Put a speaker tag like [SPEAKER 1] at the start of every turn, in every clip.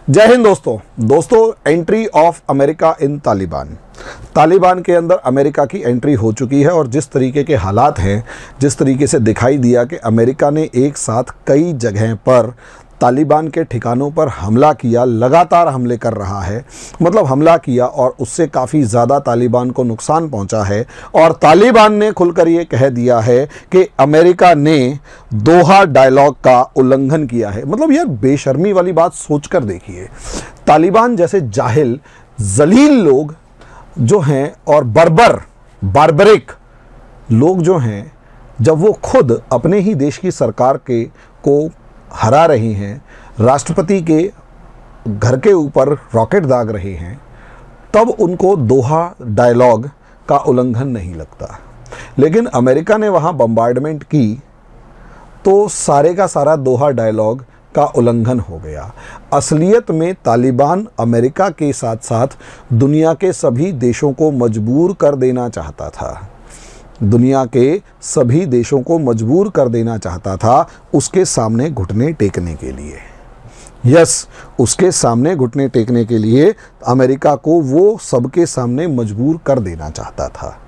[SPEAKER 1] जय हिंद दोस्तों entry of America in Taliban के अंदर अमेरिका की एंट्री हो चुकी है। और जिस तरीके के हालात हैं, जिस तरीके से दिखाई दिया कि अमेरिका ने एक साथ कई जगह पर तालिबान के ठिकानों पर हमला किया, लगातार हमले कर रहा है, मतलब हमला किया और उससे काफ़ी ज़्यादा तालिबान को नुकसान पहुंचा है। और तालिबान ने खुलकर ये कह दिया है कि अमेरिका ने दोहा डायलॉग का उल्लंघन किया है। मतलब यार बेशर्मी वाली बात सोचकर देखिए, तालिबान जैसे जाहिल जलील लोग जो हैं और बार्बरिक लोग जो हैं, जब वो खुद अपने ही देश की सरकार को हरा रही हैं, राष्ट्रपति के घर के ऊपर रॉकेट दाग रहे हैं, तब उनको दोहा डायलॉग का उल्लंघन नहीं लगता। लेकिन अमेरिका ने वहाँ बम्बार्डमेंट की तो सारे का सारा दोहा डायलॉग का उल्लंघन हो गया। असलियत में तालिबान अमेरिका के साथ साथ दुनिया के सभी देशों को मजबूर कर देना चाहता था। दुनिया के सभी देशों को मजबूर कर देना चाहता था उसके सामने घुटने टेकने के लिए। उसके सामने घुटने टेकने के लिए अमेरिका को वो सबके सामने मजबूर कर देना चाहता था।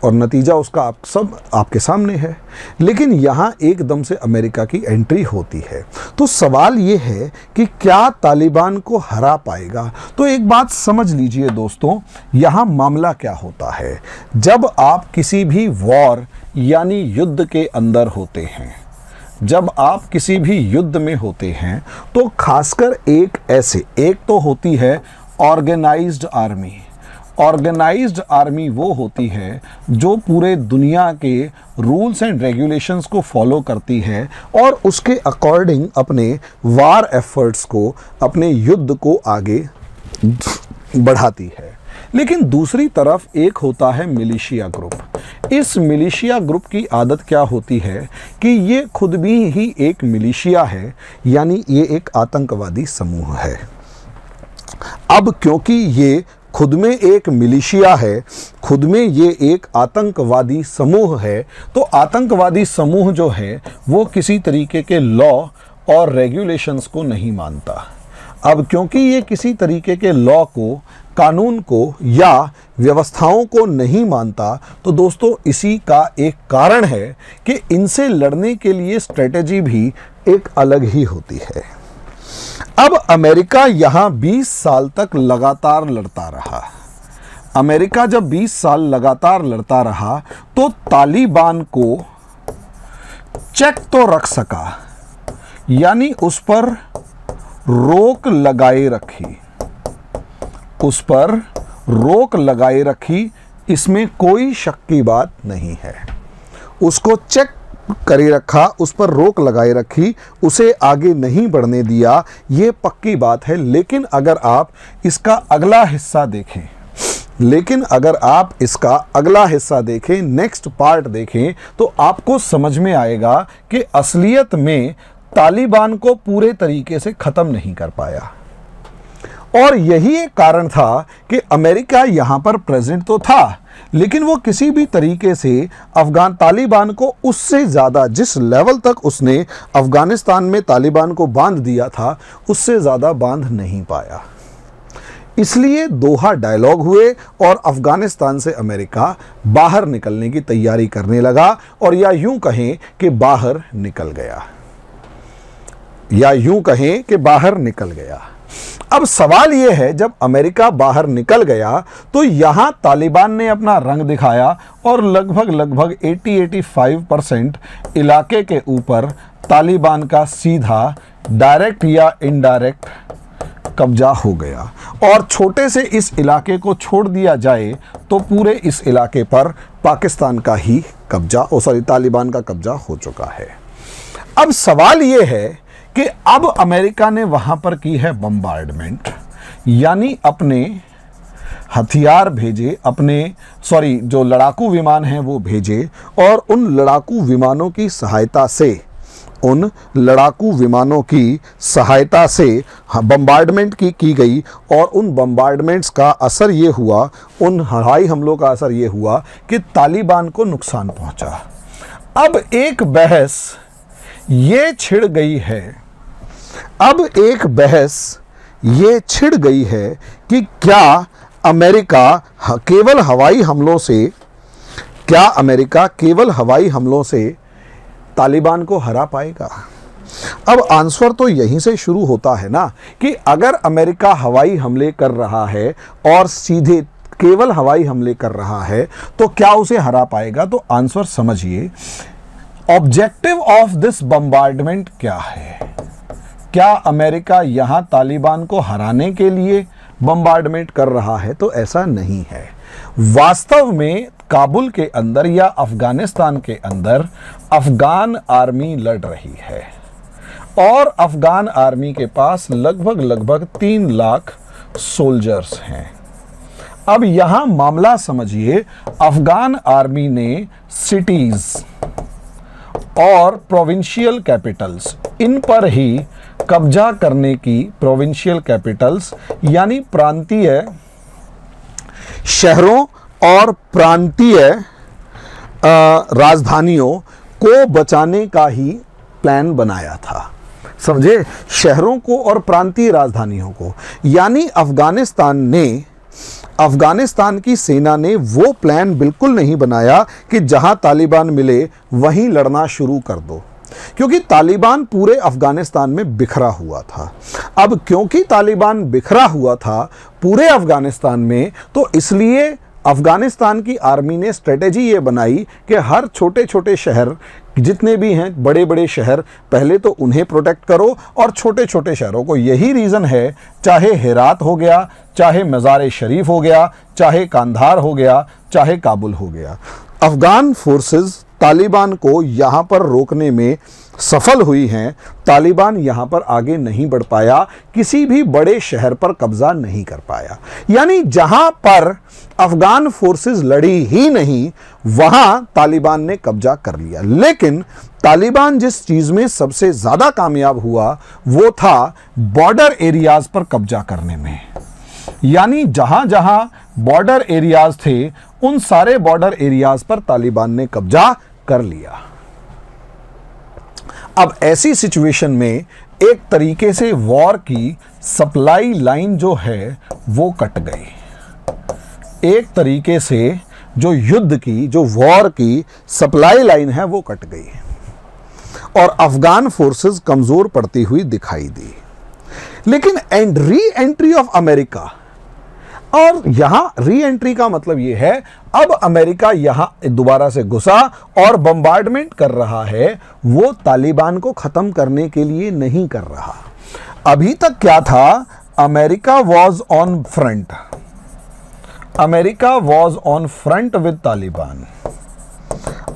[SPEAKER 1] और नतीजा उसका सब आपके सामने है। लेकिन यहाँ एकदम से अमेरिका की एंट्री होती है, तो सवाल ये है कि क्या तालिबान को हरा पाएगा। तो एक बात समझ लीजिए दोस्तों, यहाँ मामला क्या होता है। जब आप किसी भी वॉर यानी युद्ध के अंदर होते हैं, जब आप किसी भी युद्ध में होते हैं, तो खासकर एक तो होती है ऑर्गेनाइज्ड आर्मी। ऑर्गेनाइज्ड आर्मी वो होती है जो पूरे दुनिया के रूल्स एंड रेगुलेशंस को फॉलो करती है और उसके अकॉर्डिंग अपने वार एफर्ट्स को, अपने युद्ध को आगे बढ़ाती है। लेकिन दूसरी तरफ एक होता है मिलिशिया ग्रुप। इस मिलिशिया ग्रुप की आदत क्या होती है कि ये खुद भी ही एक मिलिशिया है, यानी ये एक आतंकवादी समूह है। अब क्योंकि ये खुद में एक मिलिशिया है, खुद में ये एक आतंकवादी समूह है, तो आतंकवादी समूह जो है वो किसी तरीके के लॉ और रेगुलेशंस को नहीं मानता। अब क्योंकि ये किसी तरीके के लॉ को, कानून को या व्यवस्थाओं को नहीं मानता, तो दोस्तों इसी का एक कारण है कि इनसे लड़ने के लिए स्ट्रेटेजी भी एक अलग ही होती है। अब अमेरिका यहाँ 20 साल तक लगातार लड़ता रहा। अमेरिका जब 20 साल लगातार लड़ता रहा तो तालिबान को चेक तो रख सका, यानी उस पर रोक लगाए रखी, उस पर रोक लगाए रखी, इसमें कोई शक की बात नहीं है। उसको चेक करे रखा, उस पर रोक लगाए रखी, उसे आगे नहीं बढ़ने दिया, ये पक्की बात है। लेकिन अगर आप इसका अगला हिस्सा देखें, नेक्स्ट पार्ट देखें, तो आपको समझ में आएगा कि असलियत में तालिबान को पूरे तरीके से ख़त्म नहीं कर पाया। और यही एक कारण था कि अमेरिका यहाँ पर प्रेजेंट तो था, लेकिन वो किसी भी तरीके से तालिबान को उससे ज़्यादा, जिस लेवल तक उसने अफ़गानिस्तान में तालिबान को बांध दिया था, उससे ज़्यादा बांध नहीं पाया। इसलिए दोहा डायलॉग हुए और अफ़गानिस्तान से अमेरिका बाहर निकलने की तैयारी करने लगा, और या यूं कहें कि बाहर निकल गया। अब सवाल यह है, जब अमेरिका बाहर निकल गया तो यहाँ तालिबान ने अपना रंग दिखाया और लगभग 80-85% इलाके के ऊपर तालिबान का सीधा डायरेक्ट या इनडायरेक्ट कब्जा हो गया। और छोटे से इस इलाके को छोड़ दिया जाए तो पूरे इस इलाके पर पाकिस्तान का ही तालिबान का कब्जा हो चुका है। अब सवाल यह है कि अब अमेरिका ने वहां पर की है बम्बार्डमेंट, यानी अपने हथियार भेजे, जो लड़ाकू विमान हैं वो भेजे, और उन लड़ाकू विमानों की सहायता से बम्बार्डमेंट की गई। और उन बम्बार्डमेंट्स का असर ये हुआ, उन हवाई हमलों का असर ये हुआ कि तालिबान को नुकसान पहुंचा। अब एक बहस ये छिड़ गई है अब एक बहस ये छिड़ गई है कि क्या अमेरिका केवल हवाई हमलों से तालिबान को हरा पाएगा। अब आंसर तो यहीं से शुरू होता है ना कि अगर अमेरिका हवाई हमले कर रहा है और सीधे केवल हवाई हमले कर रहा है तो क्या उसे हरा पाएगा। तो आंसर समझिए, ऑब्जेक्टिव ऑफ दिस बम्बार्डमेंट क्या है। क्या अमेरिका यहां तालिबान को हराने के लिए बम्बार्डमेंट कर रहा है? तो ऐसा नहीं है। वास्तव में काबुल के अंदर या अफगानिस्तान के अंदर अफगान आर्मी लड़ रही है और अफगान आर्मी के पास लगभग 3 लाख सोल्जर्स हैं। अब यहां मामला समझिए, अफगान आर्मी ने सिटीज और प्रोविंशियल कैपिटल्स इन पर ही कब्जा करने की, प्रोविंशियल कैपिटल्स यानी प्रांतीय शहरों और प्रांतीय राजधानियों को बचाने का ही प्लान बनाया था। समझे, शहरों को और प्रांतीय राजधानियों को। यानी अफगानिस्तान की सेना ने वो प्लान बिल्कुल नहीं बनाया कि जहां तालिबान मिले वहीं लड़ना शुरू कर दो, क्योंकि तालिबान पूरे अफगानिस्तान में बिखरा हुआ था। अब क्योंकि तालिबान बिखरा हुआ था पूरे अफगानिस्तान में, तो इसलिए अफगानिस्तान की आर्मी ने स्ट्रेटेजी ये बनाई कि हर छोटे छोटे शहर जितने भी हैं, बड़े बड़े शहर, पहले तो उन्हें प्रोटेक्ट करो और छोटे छोटे शहरों को। यही रीज़न है, चाहे हेरात हो गया, चाहे मज़ार शरीफ हो गया, चाहे कांधार हो गया, चाहे काबुल हो गया, अफगान फोर्सेस तालिबान को यहाँ पर रोकने में सफल हुई हैं। तालिबान यहाँ पर आगे नहीं बढ़ पाया, किसी भी बड़े शहर पर कब्जा नहीं कर पाया। यानी जहाँ पर अफगान फोर्सेस लड़ी ही नहीं, वहाँ तालिबान ने कब्जा कर लिया। लेकिन तालिबान जिस चीज़ में सबसे ज़्यादा कामयाब हुआ वो था बॉर्डर एरियाज़ पर कब्जा करने में। यानी जहाँ जहाँ बॉर्डर एरियाज़ थे उन सारे बॉर्डर एरियाज़ पर तालिबान ने कब्जा कर लिया। अब ऐसी सिचुएशन में एक तरीके से वॉर की सप्लाई लाइन जो है वो कट गई। एक तरीके से जो युद्ध की, जो वॉर की सप्लाई लाइन है वो कट गई और अफगान फोर्सेस कमजोर पड़ती हुई दिखाई दी। लेकिन री एंट्री ऑफ अमेरिका, और यहां री एंट्री का मतलब यह है अब अमेरिका यहां दोबारा से घुसा और बम्बार्डमेंट कर रहा है। वो तालिबान को खत्म करने के लिए नहीं कर रहा। अभी तक क्या था, America was on front, America was on front with Taliban.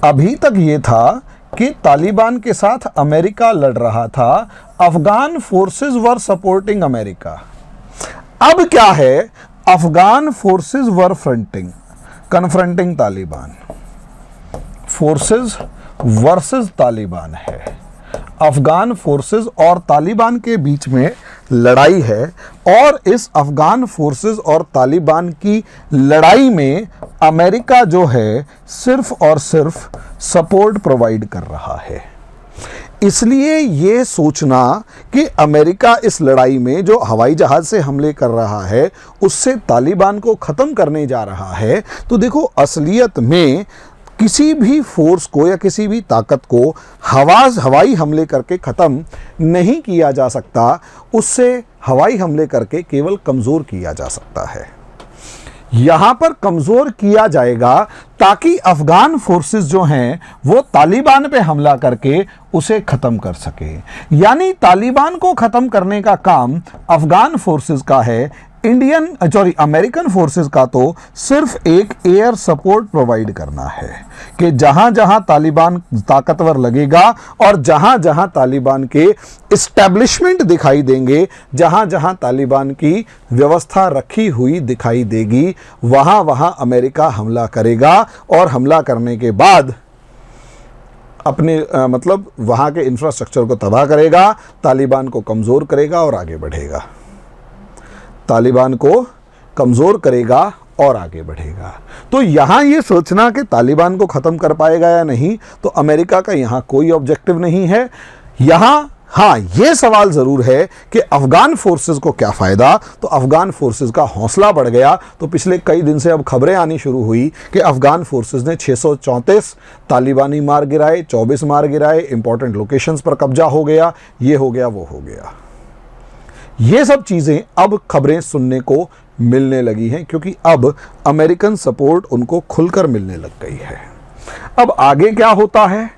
[SPEAKER 1] अभी तक ये था कि तालिबान के साथ अमेरिका लड़ रहा था, Afghan forces were supporting America. अब क्या है, अफगान फोर्सेस वर confronting Taliban. Forces versus Taliban है। अफगान फोर्सेस और तालिबान के बीच में लड़ाई है और इस अफगान फोर्सेस और तालिबान की लड़ाई में अमेरिका जो है सिर्फ और सिर्फ सपोर्ट प्रोवाइड कर रहा है। इसलिए ये सोचना कि अमेरिका इस लड़ाई में जो हवाई जहाज से हमले कर रहा है उससे तालिबान को ख़त्म करने जा रहा है, तो देखो असलियत में किसी भी फोर्स को या किसी भी ताकत को हवाई हमले करके ख़त्म नहीं किया जा सकता। उससे हवाई हमले करके केवल कमज़ोर किया जा सकता है। यहाँ पर कमज़ोर किया जाएगा ताकि अफगान फोर्सेस जो हैं वो तालिबान पे हमला करके उसे ख़त्म कर सके। यानी तालिबान को ख़त्म करने का काम अफगान फोर्सेस का है, अमेरिकन फोर्सेस का तो सिर्फ एक एयर सपोर्ट प्रोवाइड करना है कि जहां जहां तालिबान ताकतवर लगेगा और जहां जहां तालिबान के इस्टेब्लिशमेंट दिखाई देंगे, जहां जहां तालिबान की व्यवस्था रखी हुई दिखाई देगी, वहां वहां अमेरिका हमला करेगा और हमला करने के बाद अपने मतलब वहां के इंफ्रास्ट्रक्चर को तबाह करेगा, तालिबान को कमज़ोर करेगा और आगे बढ़ेगा। तालिबान को कमज़ोर करेगा और आगे बढ़ेगा। तो यहाँ ये सोचना कि तालिबान को ख़त्म कर पाएगा या नहीं, तो अमेरिका का यहाँ कोई ऑब्जेक्टिव नहीं है। यहाँ हाँ, यह सवाल जरूर है कि अफगान फोर्सेस को क्या फायदा। तो अफगान फोर्सेस का हौसला बढ़ गया। तो पिछले कई दिन से अब खबरें आनी शुरू हुई कि अफगान फोर्सेस ने 634 तालिबानी मार गिराए, 24 मार गिराए, इंपॉर्टेंट लोकेशंस पर कब्जा हो गया, ये हो गया, वो हो गया। ये सब चीजें अब खबरें सुनने को मिलने लगी हैं, क्योंकि अब अमेरिकन सपोर्ट उनको खुलकर मिलने लग गई है। अब आगे क्या होता है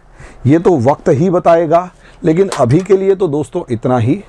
[SPEAKER 1] ये तो वक्त ही बताएगा, लेकिन अभी के लिए तो दोस्तों इतना ही।